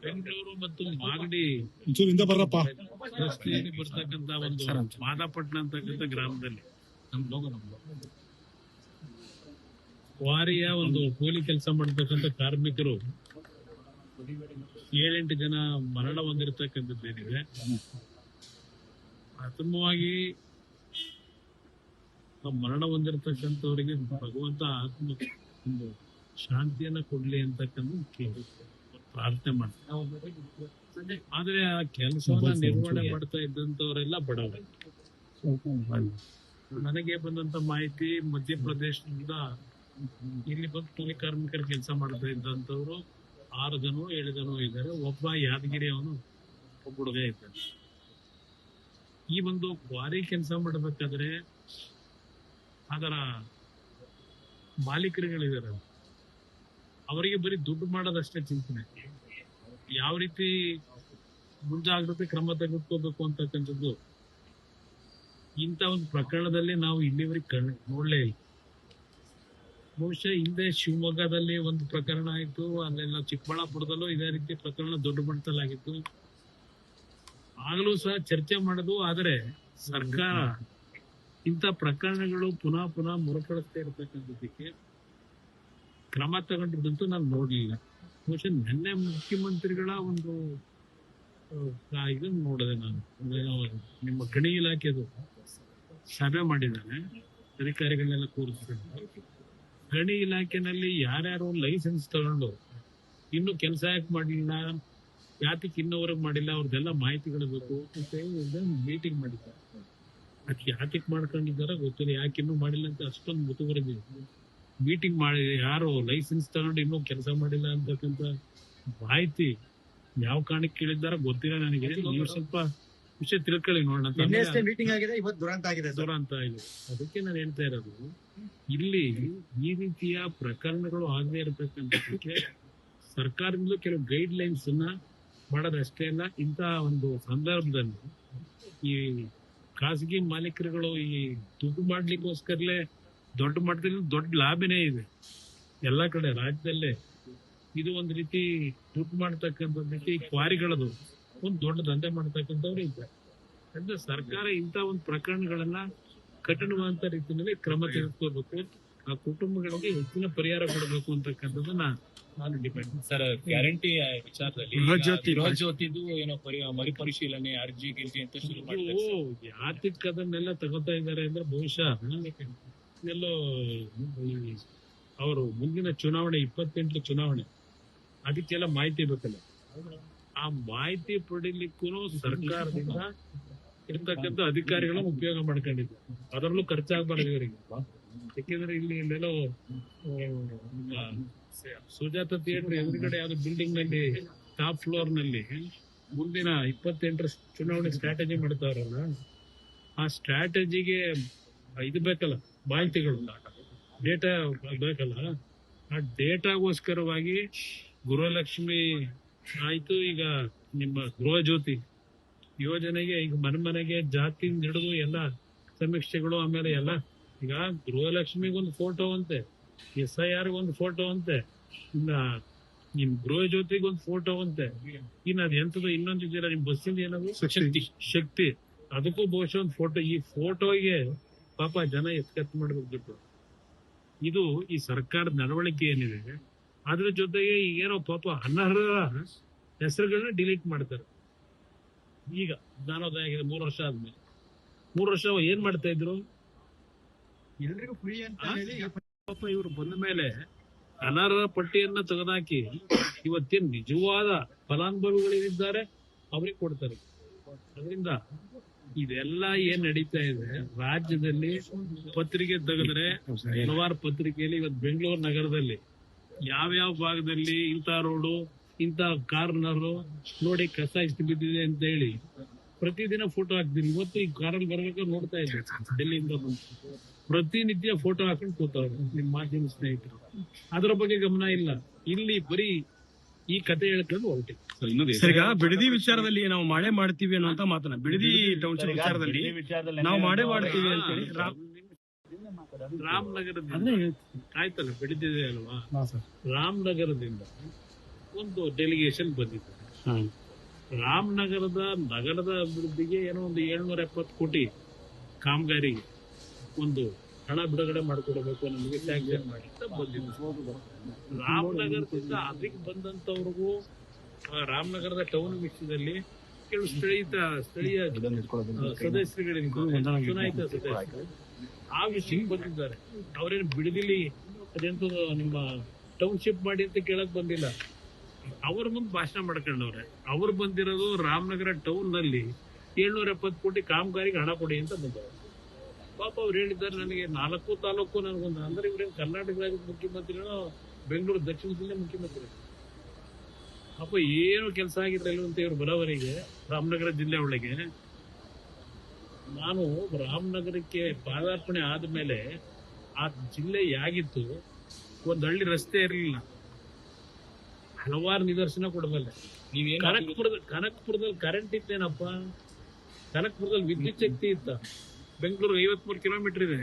ಬೆಂಗಳೂರು ಮತ್ತು ಮಾಗಡಿ ಒಂಚೂರಿಂದ ಬರ್ರಪ್ಪ. ರಸ್ತೆಯಲ್ಲಿ ಬರ್ತಕ್ಕಂತ ಒಂದು ಮಾದಾಪಟ್ಟಣ ಅಂತಕ್ಕಂಥ ಗ್ರಾಮದಲ್ಲಿ ಕ್ವಾರಿಯ ಒಂದು ಕೂಲಿ ಕೆಲಸ ಮಾಡತಕ್ಕಂಥ ಕಾರ್ಮಿಕರು 7-8 ಜನ ಮರಣ ಹೊಂದಿರತಕ್ಕಂಥದ್ದೇನಿದೆ. ಪ್ರಥಮವಾಗಿ ಮರಣ ಹೊಂದಿರತಕ್ಕಂಥವರಿಗೆ ಭಗವಂತ ಆತ್ಮ ಒಂದು ಶಾಂತಿಯನ್ನ ಕೊಡ್ಲಿ ಅಂತಕ್ಕಂಥ ಪ್ರಾರ್ಥನೆ ಮಾಡ್ತಾರೆ. ಆದ್ರೆ ಆ ಕೆಲಸವನ್ನ ನಿರ್ವಹಣೆ ಮಾಡ್ತಾ ಇದ್ದಂತವರೆಲ್ಲ ಬಡವರು. ನನಗೆ ಬಂದಂತ ಮಾಹಿತಿ ಮಧ್ಯಪ್ರದೇಶದಿಂದ ಇಲ್ಲಿ ಬಂದು ಕೂಲಿ ಕಾರ್ಮಿಕರು ಕೆಲಸ ಮಾಡ್ತಾ ಇದ್ದಂತವ್ರು 6 ಜನ 7 ಜನ ಇದ್ದಾರೆ. ಒಬ್ಬ ಯಾದಗಿರಿ ಅವನು ಒಬ್ಬ ಹುಡುಗ ಇದ್ದಾನೆ. ಈ ಒಂದು ಕ್ವಾರಿ ಕೆಲಸ ಮಾಡಬೇಕಾದ್ರೆ ಅದರ ಮಾಲೀಕರುಗಳಿದ್ದಾರೆ, ಅವರಿಗೆ ಬರೀ ದುಡ್ಡು ಮಾಡೋದಷ್ಟೇ ಚಿಂತನೆ. ಯಾವ ರೀತಿ ಮುಂಜಾಗ್ರತೆ ಕ್ರಮ ತೆಗೆದುಕೋಬೇಕು ಅಂತಕ್ಕಂಥದ್ದು ಇಂಥ ಒಂದು ಪ್ರಕರಣದಲ್ಲಿ ನಾವು ಇಲ್ಲಿವರೆಗೆ ನೋಡ್ಲೇ ಇಲ್ಲ. ಬಹುಶಃ ಹಿಂದೆ ಶಿವಮೊಗ್ಗದಲ್ಲಿ ಒಂದು ಪ್ರಕರಣ ಆಯ್ತು, ಅಲ್ಲೆಲ್ಲ ಚಿಕ್ಕಬಳ್ಳಾಪುರದಲ್ಲೂ ಇದೇ ರೀತಿ ಪ್ರಕರಣ ದೊಡ್ಡ ಮಟ್ಟದಲ್ಲಾಗಿತ್ತು. ಆಗಲೂ ಸಹ ಚರ್ಚೆ ಮಾಡೋದು. ಆದರೆ ಸರ್ಕಾರ ಇಂಥ ಪ್ರಕರಣಗಳು ಪುನಃ ಪುನಃ ಮರುಕಳಿಸ್ತಾ ಇರತಕ್ಕಂಥದ್ದಕ್ಕೆ ಕ್ರಮ ತಗೊಂಡಿದ್ದಂತೂ ನಾನು ನೋಡ್ಲಿಲ್ಲ. ಬಹುಶಃ ನಿನ್ನೆ ಮುಖ್ಯಮಂತ್ರಿಗಳ ಒಂದು ಇದನ್ನು ನೋಡಿದೆ ನಾನು. ನಿಮ್ಮ ಗಣಿ ಇಲಾಖೆದು ಸಭೆ ಮಾಡಿದ್ದಾನೆ, ಅಧಿಕಾರಿಗಳನ್ನೆಲ್ಲ ಕೂರಿಸ್ಕೊಂಡು ಗಣಿ ಇಲಾಖೆನಲ್ಲಿ ಯಾರ್ಯಾರು ಲೈಸೆನ್ಸ್ ತಗೊಂಡು ಇನ್ನು ಕೆಲಸ ಯಾಕೆ ಮಾಡಲಿಲ್ಲ, ಯಾತಕ್ಕೆ ಇನ್ನೋವರೆಗೆ ಮಾಡಿಲ್ಲ, ಅವ್ರದ್ದೆಲ್ಲ ಮಾಹಿತಿಗಳು ಬೇಕು ಅಂತ ಮೀಟಿಂಗ್ ಮಾಡಿದ್ದಾರೆ. ಅದಕ್ಕೆ ಯಾತಕ್ಕೆ ಮಾಡ್ಕೊಂಡಿದ್ದಾರ ಗೊತ್ತಿಲ್ಲ, ಯಾಕೆ ಇನ್ನೂ ಮಾಡಿಲ್ಲ ಅಂತ ಅಷ್ಟೊಂದು ಮುತುವರೆದಿ ಮೀಟಿಂಗ್ ಮಾಡಿ ಯಾರು ಲೈಸೆನ್ಸ್ ತಗೊಂಡು ಇನ್ನೂ ಕೆಲಸ ಮಾಡಿಲ್ಲ ಅಂತಕ್ಕಂಥ ಮಾಹಿತಿ ಯಾವ ಕಾರಣಕ್ಕೆ ಕೇಳಿದ್ದಾರ ಗೊತ್ತಿಲ್ಲ ನನಗೆ. ನೀವು ಸ್ವಲ್ಪ ವಿಷಯ ತಿಳ್ಕೊಳ್ಳಿ ನೋಡೋಣ. ಮೀಟಿಂಗ್ ಆಗಿದೆ, ಇವತ್ತು ದುರಂತ ಆಗಿದೆ. ಅದಕ್ಕೆ ನಾನು ಹೇಳ್ತಾ ಇರೋದು, ಇಲ್ಲಿ ಈ ರೀತಿಯ ಪ್ರಕರಣಗಳು ಆಗದೆ ಇರತಕ್ಕಂಥದ್ದಕ್ಕೆ ಸರ್ಕಾರದಿಂದಲೂ ಕೆಲವು ಗೈಡ್ ಲೈನ್ಸ್ ಅನ್ನ ಮಾಡೋದಷ್ಟೇ ಅಲ್ಲ. ಇಂಥ ಒಂದು ಸಂದರ್ಭದಲ್ಲಿ ಈ ಖಾಸಗಿ ಮಾಲೀಕರುಗಳು ಈ ದುಡ್ಡು ಮಾಡ್ಲಿಕ್ಕೋಸ್ಕರಲೇ ದೊಡ್ಡ ಮಟ್ಟದಲ್ಲಿ ದೊಡ್ಡ ಲಾಭನೇ ಇದೆ ಎಲ್ಲಾ ಕಡೆ ರಾಜ್ಯದಲ್ಲೇ. ಇದು ಒಂದು ರೀತಿ ದುಡ್ಡು ಮಾಡ್ತಕ್ಕಂಥದ್ದಕ್ಕೆ ಈ ಕ್ವಾರಿಗಳದು ಒಂದು ದೊಡ್ಡ ದಂಧೆ ಮಾಡ್ತಕ್ಕಂಥವ್ರು ಇದ್ದಾರೆ. ಅಂದ್ರೆ ಸರ್ಕಾರ ಇಂಥ ಒಂದು ಪ್ರಕರಣಗಳನ್ನ ಕಠಿಣವಾದಂತ ರೀತಿಯಲ್ಲಿ ಕ್ರಮ ತೆಗೆದುಕೋಬೇಕು, ಆ ಕುಟುಂಬಗಳಿಗೆ ಹೆಚ್ಚಿನ ಪರಿಹಾರ ಕೊಡಬೇಕು ಅಂತಕ್ಕಂಥದ್ದನ್ನ ನಾನು ಡಿಪೆಂಡ್. ಸರ್, ಗ್ಯಾರಂಟಿ ವಿಚಾರದಲ್ಲಿ ಗೃಹಜ್ಯೋತಿದು ಏನೋ ಮರುಪರಿಶೀಲನೆ ಅರ್ಜಿ ಅಂತ ಶುರು ಮಾಡಿದ್ರು. ಯಾತಕ್ಕೆ ಅದನ್ನೆಲ್ಲ ತಗೋತಾ ಇದ್ದಾರೆ ಅಂದ್ರೆ ಬಹುಶಃ ಎಲ್ಲೋ ಅವರು ಮುಂದಿನ ಚುನಾವಣೆ 28 ಚುನಾವಣೆ ಅದಕ್ಕೆಲ್ಲ ಮಾಹಿತಿ ಬೇಕಲ್ಲ. ಆ ಮಾಹಿತಿ ಪಡಿಲಿಕ್ಕೂ ಸರ್ಕಾರದಿಂದ ಇರ್ತಕ್ಕಂಥ ಅಧಿಕಾರಿಗಳನ್ನ ಉಪಯೋಗ ಮಾಡ್ಕೊಂಡಿದ್ದಾರೆ. ಅದರಲ್ಲೂ ಖರ್ಚಾಗಬಾರ್ದು ಇವರಿಗೆ. ಯಾಕೆಂದ್ರೆ ಇಲ್ಲೆಲ್ಲೋ ಸುಜಾತ ಥಿಯೇಟರ್ ಎದುರುಗಡೆ ಯಾವ್ದು ಬಿಲ್ಡಿಂಗ್ ನಲ್ಲಿ ಟಾಪ್ ಫ್ಲೋರ್ ನಲ್ಲಿ ಮುಂದಿನ 28 ಚುನಾವಣೆ ಸ್ಟ್ರಾಟಜಿ ಮಾಡ್ತಾರಲ್ಲ, ಆ ಸ್ಟ್ರಾಟಜಿಗೆ ಇದು ಬೇಕಲ್ಲ, ಮಾಹಿತಿಗಳು, ಡೇಟಾ ಬೇಕಲ್ಲ. ಆ ಡೇಟಾಗೋಸ್ಕರವಾಗಿ ಗೃಹಲಕ್ಷ್ಮಿ ಆಯ್ತು, ಈಗ ನಿಮ್ಮ ಗೃಹ ಜ್ಯೋತಿ ಯೋಜನೆಗೆ ಈಗ ಮನೆಗೆ ಜಾತಿ ಹಿಡಿದು ಎಲ್ಲ ಸಮೀಕ್ಷೆಗಳು, ಆಮೇಲೆ ಎಲ್ಲ ಈಗ ಗೃಹಲಕ್ಷ್ಮಿಗೊಂದು ಫೋಟೋ ಅಂತೆ, SIR ಒಂದು ಫೋಟೋ ಅಂತೆ, ಇನ್ನ ನಿಮ್ ಗೃಹ ಜ್ಯೋತಿಗೊಂದು ಫೋಟೋ ಅಂತೆ, ಇನ್ನ ಅದ್ ಎಂತದ ಇನ್ನೊಂದು ಇದೆಯಲ್ಲ ನಿಮ್ ಬಸ್ಸಿಂದ ಏನದು ಶಕ್ತಿ ಅದಕ್ಕೂ ಬಹುಶಃ ಒಂದು ಫೋಟೋ. ಈ ಫೋಟೋಗೆ ಪಾಪ ಜನ ಎತ್ಕತ್ ಮಾಡ್ಬೇಕು. ಇದು ಈ ಸರ್ಕಾರದ ನಡವಳಿಕೆ ಏನಿದೆ, ಅದ್ರ ಜೊತೆಗೆ ಈಗೇನೋ ಪಾಪ ಅನರ್ಹರ ಹೆಸರುಗಳನ್ನ ಡಿಲೀಟ್ ಮಾಡ್ತಾರೆ. ಈಗ ಜ್ಞಾನೋದಯ ಆಗಿದೆ 3 ವರ್ಷ ಆದ್ಮೇಲೆ. 3 ವರ್ಷ ಏನ್ ಮಾಡ್ತಾ ಇದ್ರು? ಎಲ್ರಿಗೂ ಫ್ರೀ ಅಂತ ಹೇಳಿ ಪಾಪ ಇವ್ರು ಬಂದ ಮೇಲೆ ಅನರ್ಹ ಪಟ್ಟಿಯನ್ನ ತೆಗೆದಾಕಿ ಇವತ್ತೇನ್ ನಿಜವಾದ ಫಲಾನುಭವಿಗಳಿದ್ದಾರೆ ಅವ್ರಿಗೆ ಕೊಡ್ತಾರೆ. ಅದರಿಂದ ಇದೆಲ್ಲ ಏನ್ ನಡೀತಾ ಇದೆ ರಾಜ್ಯದಲ್ಲಿ, ಪತ್ರಿಕೆ ತೆಗೆದ್ರೆ ಹಲವಾರು ಪತ್ರಿಕೆಯಲ್ಲಿ ಇವತ್ತು ಬೆಂಗಳೂರು ನಗರದಲ್ಲಿ ಯಾವ್ಯಾವ ಭಾಗದಲ್ಲಿ ಇಂಥ ರೋಡು, ಇಂಥ ಕಾರ್ನರು ನೋಡಿ ಕಸ ಇಷ್ಟು ಬಿದ್ದಿದೆ ಅಂತ ಹೇಳಿ ಪ್ರತಿದಿನ ಫೋಟೋ ಹಾಕ್ತೀನಿ. ಇವತ್ತು ಈ ಕಾರಲ್ಲಿ ಬರ್ಬೇಕು ನೋಡ್ತಾ ಇದ್ದೆ, ಡೆಲ್ಲಿಯಿಂದ ಬಂದು ಪ್ರತಿನಿತ್ಯ ಫೋಟೋ ಹಾಕೊಂಡು ಕೂತವ್ರು ನಿಮ್ ಮಾಧ್ಯಮ ಸ್ನೇಹಿತರು. ಅದರ ಬಗ್ಗೆ ಗಮನ ಇಲ್ಲ. ಇಲ್ಲಿ ಬರೀ ಈ ಕತೆ ಹೇಳ್ಕೊಂಡು ಹೊರಟಿ. ಈಗ ಬಿಡದಿ ವಿಚಾರದಲ್ಲಿ ನಾವು ಮಾಡೇ ಮಾಡ್ತೀವಿ ಅನ್ನೋಂತ ಮಾತನ್ನ, ಬಿಡದಿ ಟೌನ್ಶಿಪ್ ವಿಚಾರದಲ್ಲಿ ನಾವು ಮಾಡೇ ಮಾಡ್ತೀವಿ ಅಂತ ಹೇಳಿ ರಾಮನಗರದಿಂದ ಆಯ್ತಲ್ಲ, ಬಿಡದಿದೆ ಅಲ್ವಾ, ರಾಮನಗರದಿಂದ ಒಂದು ಡೆಲಿಗೇಷನ್ ಬಂದಿದ್ದಾರೆ. ರಾಮನಗರದ ನಗರದ ಅಭಿವೃದ್ಧಿಗೆ ಏನೋ ಒಂದು 770 ಕೋಟಿ ಕಾಮಗಾರಿಗೆ ಒಂದು ಹಣ ಬಿಡುಗಡೆ ಮಾಡಿಕೊಡಬೇಕು, ನಮಗೆ ಸ್ಯಾಂಕ್ಷನ್ ಮಾಡಿ ಅಂತ ಬಂದಿದ್ದು. ರಾಮನಗರದಿಂದ ಅದಕ್ಕೆ ಬಂದಂತವ್ರಿಗೂ ರಾಮನಗರದ ಟೌನ್ ವಿಷಯದಲ್ಲಿ ಕೆಲವು ಸ್ಥಳೀಯ ಸದಸ್ಯರುಗಳಿಂದ ಚುನಾಯಿತ ಸದಸ್ಯರು ಆ ವಿಷಯಕ್ಕೆ ಬಂದಿದ್ದಾರೆ. ಅವರೇನು ಬಿಡದಿಲಿ ಅದೆಂತ ನಿಮ್ಮ ಟೌನ್ಶಿಪ್ ಮಾಡಿ ಅಂತ ಕೇಳಕ್ ಬಂದಿಲ್ಲ. ಅವ್ರ ಮುಂದೆ ಭಾಷಣ ಮಾಡ್ಕೊಂಡವ್ರೆ. ಅವ್ರು ಬಂದಿರೋದು ರಾಮನಗರ ಟೌನ್ ನಲ್ಲಿ 770 ಕೋಟಿ ಕಾಮಗಾರಿಗೆ ಹಣ ಕೊಡಿ ಅಂತ ಬಂದವರು. ಪಾಪ ಅವ್ರು ಹೇಳಿದ್ದಾರೆ, ನನಗೆ 4 ತಾಲೂಕು ನನಗೊಂದು, ಅಂದ್ರೆ ಇವ್ರೇನು ಕರ್ನಾಟಕ ರಾಜ್ಯದ ಮುಖ್ಯಮಂತ್ರಿನೋ ಬೆಂಗಳೂರು ದಕ್ಷಿಣ ಜಿಲ್ಲೆ ಮುಖ್ಯಮಂತ್ರಿ. ಪಾಪ ಏನು ಕೆಲಸ ಆಗಿರಲಿಲ್ಲ ಅಂತ ಇವ್ರು ಬರೋವರಿಗೆ ರಾಮನಗರ ಜಿಲ್ಲೆ ಒಳಗೆ. ನಾನು ರಾಮನಗರಕ್ಕೆ ಪಾದಾರ್ಪಣೆ ಆದ್ಮೇಲೆ ಆ ಜಿಲ್ಲೆ ಯಾಗಿತ್ತು, ಒಂದ್ ಹಳ್ಳಿ ರಸ್ತೆ ಇರಲಿಲ್ಲ. ಹಲವಾರು ನಿದರ್ಶನ ಕೊಡಬಲ್ಲೆ. ಕನಕಪುರದಲ್ಲಿ ಕರೆಂಟ್ ಇತ್ತೇನಪ್ಪ? ಕನಕಪುರದಲ್ಲಿ ವಿದ್ಯುತ್ ಶಕ್ತಿ ಇತ್ತ? ಬೆಂಗಳೂರು 53 ಕಿಲೋಮೀಟರ್ ಇದೆ.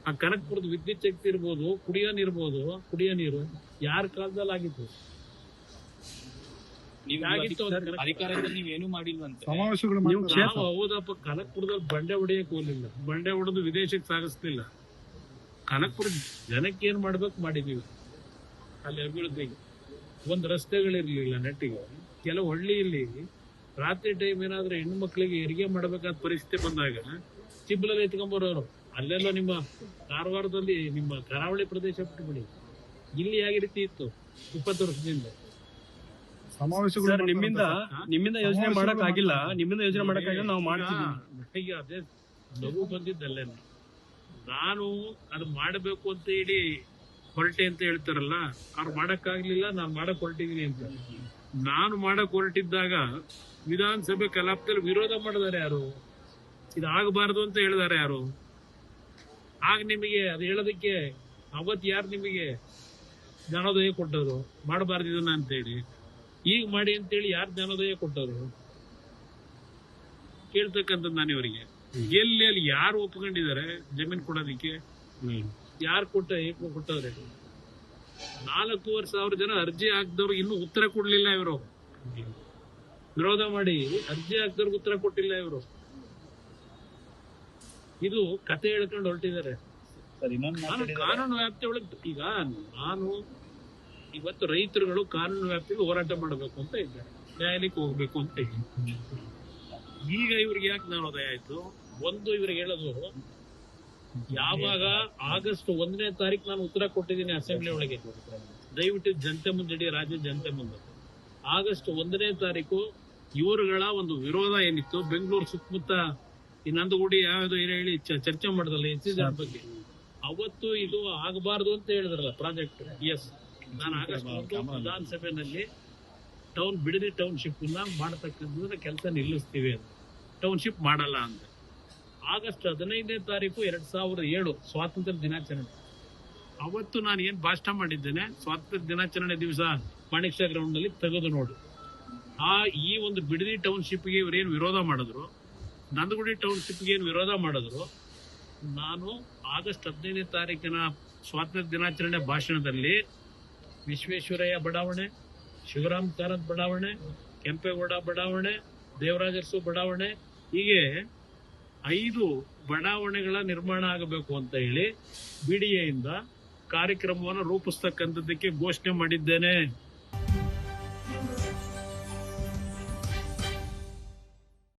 ಆ ಕನಕಪುರದ ವಿದ್ಯುತ್ ಶಕ್ತಿ ಇರ್ಬೋದು, ಕುಡಿಯೋ ನೀರು ಯಾರ ಕಾಲದಲ್ಲಿ ಆಗಿತ್ತು? ಅಧಿಕಾರದಲ್ಲಿ ನೀವೇನು ಮಾಡಿಲ್ವಂತೆ. ಹೌದಪ್ಪ, ಕನಕಪುರದಲ್ಲಿ ಬಂಡೆ ಹೊಡೆಯಕ್ ಹೋಗ್ಲಿಲ್ಲ. ಬಂಡೆ ಹೊಡೆದು ವಿದೇಶಕ್ಕೆ ಸಾಗಿಸ್ಲಿಲ್ಲ. ಕನಕಪುರ ಜನಕ್ಕೆ ಏನ್ ಮಾಡ್ಬೇಕು ಮಾಡಿದೀವಿ. ಅಲ್ಲಿ ಅಭಿವೃದ್ಧಿಗೆ ಒಂದ್ ರಸ್ತೆಗಳಿರ್ಲಿಲ್ಲ ನೆಟ್ಟಿಗೆ. ಕೆಲವು ಹಳ್ಳಿಯಲ್ಲಿ ರಾತ್ರಿ ಟೈಮ್ ಏನಾದ್ರೆ ಹೆಣ್ಣು ಮಕ್ಕಳಿಗೆ ಹೆರಿಗೆ ಮಾಡಬೇಕಾದ ಪರಿಸ್ಥಿತಿ ಬಂದಾಗ ಚಿಬ್ಲಲ್ಲಿ ಎತ್ಕೊಂಡ್ಬರೋರು. ಅಲ್ಲೆಲ್ಲ ನಿಮ್ಮ ಕಾರವಾರದಲ್ಲಿ ನಿಮ್ಮ ಕರಾವಳಿ ಪ್ರದೇಶ ಬಿಟ್ಟುಬಿಡಿ, ಇಲ್ಲಿ ಯಾವ ರೀತಿ ಇತ್ತು 20 ವರ್ಷದಿಂದ. ನಿಮ್ಮಿಂದ ಯೋಜನೆ ಮಾಡಕ್ ಆಗಿಲ್ಲ, ನಾವು ಮಾಡ್ತೀವಿ. ಈಗ ಅದೇ ಲಘು ಬಂದಿದ್ದಲ್ಲೇ ನಾನು ಅದು ಮಾಡಬೇಕು ಅಂತ ಹೇಳಿ ಹೊರಟೆ ಅಂತ ಹೇಳ್ತಾರಲ್ಲ, ಅವ್ರು ಮಾಡಕ್ಕಾಗ್ಲಿಲ್ಲ, ನಾನು ಮಾಡಕ್ ಹೊರಟಿದೀನಿ ಅಂತ. ನಾನು ಮಾಡಕ್ ಹೊರಟಿದ್ದಾಗ ವಿಧಾನಸಭೆ ಕಲಾಪದಲ್ಲಿ ವಿರೋಧ ಮಾಡಿದಾರೆ ಯಾರು? ಇದಾಗಬಾರದು ಅಂತ ಹೇಳಿದಾರೆ ಯಾರು? ಆಗ ನಿಮಗೆ ಅದು ಹೇಳೋದಕ್ಕೆ ಅವತ್ತು ಯಾರು ನಿಮಗೆ ಜ್ಞಾನೋದಯ ಕೊಟ್ಟರು ಮಾಡಬಾರ್ದು ಇದನ್ನ ಅಂತೇಳಿ? ಈಗ ಮಾಡಿ ಅಂತೇಳಿ ಯಾರು ಜ್ಞಾನೋದಯ ಕೊಟ್ಟರು ಕೇಳ್ತಕ್ಕಂಥದ್ದು ನಾನು ಇವರಿಗೆ. ಎಲ್ಲಿ ಅಲ್ಲಿ ಯಾರು ಒಪ್ಕೊಂಡಿದ್ದಾರೆ ಜಮೀನ್ ಕೊಡೋದಿಕ್ಕೆ? ಯಾರು ಕೊಟ್ಟವ್ರೆ? 4,500 ಜನ ಅರ್ಜಿ ಹಾಕಿದವ್ರು ಇನ್ನೂ ಉತ್ತರ ಕೊಡ್ಲಿಲ್ಲ. ಇವರು ವಿರೋಧ ಮಾಡಿ ಅರ್ಜಿ ಹಾಕಿದವ್ರಿಗೆ ಉತ್ತರ ಕೊಟ್ಟಿಲ್ಲ. ಇವರು ಇದು ಕತೆ ಹೇಳ್ಕೊಂಡು ಹೊರಟಿದ್ದಾರೆ. ಕಾನೂನು ವ್ಯಾಪ್ತಿ ಒಳಗೆ ಈಗ ನಾನು ಇವತ್ತು ರೈತರುಗಳು ಕಾನೂನು ವ್ಯಾಪ್ತಿಗೆ ಹೋರಾಟ ಮಾಡಬೇಕು ಅಂತ ಇದ್ದಾರೆ, ನ್ಯಾಯಾಲಯಕ್ಕೆ ಹೋಗ್ಬೇಕು ಅಂತ ಇದ್ದೀನಿ. ಈಗ ಇವ್ರಿಗೆ ಯಾಕೆ ಜ್ಞಾನೋದಯ ಆಯ್ತು? ಒಂದು ಇವ್ರಿಗೆ ಹೇಳೋದು, ಯಾವಾಗ ಆಗಸ್ಟ್ 1ನೇ ತಾರೀಕು ನಾನು ಉತ್ತರ ಕೊಟ್ಟಿದ್ದೀನಿ ಅಸೆಂಬ್ಲಿ ಒಳಗೆ, ದಯವಿಟ್ಟು ಜನತೆ ಮುಂದೆ, ರಾಜ್ಯದ ಜನತೆ ಮುಂದೆ. ಆಗಸ್ಟ್ 1ನೇ ತಾರೀಕು ಇವರುಗಳ ಒಂದು ವಿರೋಧ ಏನಿತ್ತು ಬೆಂಗಳೂರು ಸುತ್ತಮುತ್ತ ಈ ನಂದಗುಡಿ ಯಾವ್ದು ಹೇಳಿ ಚರ್ಚೆ ಮಾಡಿದಲ್ಲ SEZ ಬಗ್ಗೆ, ಅವತ್ತು ಇದು ಆಗಬಾರ್ದು ಅಂತ ಹೇಳಿದ್ರಲ್ಲ ಪ್ರಾಜೆಕ್ಟ್. ಎಸ್, ನಾನು ಆಗಸ್ಟ್ 1 ವಿಧಾನಸಭೆಯಲ್ಲಿ ಬಿಡದಿ ಟೌನ್ಶಿಪ್ ಮಾಡತಕ್ಕಂಥ ಕೆಲಸ ನಿಲ್ಲಿಸ್ತೀವಿ ಅಂತ, ಟೌನ್ಶಿಪ್ ಮಾಡಲ್ಲ ಅಂತ. ಆಗಸ್ಟ್ 15ನೇ ತಾರೀಕು 2007 ಸ್ವಾತಂತ್ರ್ಯ ದಿನಾಚರಣೆ. ಅವತ್ತು ನಾನು ಏನ್ ಭಾಷಣ ಮಾಡಿದ್ದೇನೆ, ಸ್ವಾತಂತ್ರ್ಯ ದಿನಾಚರಣೆ ದಿವಸ ಮಾಣಿಕ್ಯ ಗ್ರೌಂಡ್ ನಲ್ಲಿ ತೆಗೆದು ನೋಡು. ಈ ಒಂದು ಬಿಡದಿ ಟೌನ್ಶಿಪ್ಗೆ ಇವರೇನು ವಿರೋಧ ಮಾಡಿದ್ರು, ನಂದಗುಡಿ ಟೌನ್ಶಿಪ್ಗೆ ಏನು ವಿರೋಧ ಮಾಡಿದ್ರು, ನಾನು ಆಗಸ್ಟ್ 15ನೇ ತಾರೀಕಿನ ಸ್ವಾತಂತ್ರ್ಯ ದಿನಾಚರಣೆ ಭಾಷಣದಲ್ಲಿ ವಿಶ್ವೇಶ್ವರಯ್ಯ ಬಡಾವಣೆ, ಶಿವರಾಮ್ ಕಾರಂತ್ ಬಡಾವಣೆ, ಕೆಂಪೇಗೌಡ ಬಡಾವಣೆ, ದೇವರಾಜರ್ಸು ಬಡಾವಣೆ, ಹೀಗೆ 5 ಬಡಾವಣೆಗಳ ನಿರ್ಮಾಣ ಆಗಬೇಕು ಅಂತ ಹೇಳಿ BDA ಇಂದ ಕಾರ್ಯಕ್ರಮವನ್ನು ರೂಪಿಸ್ತಕ್ಕಂಥದ್ದಕ್ಕೆ ಘೋಷಣೆ ಮಾಡಿದ್ದೇನೆ.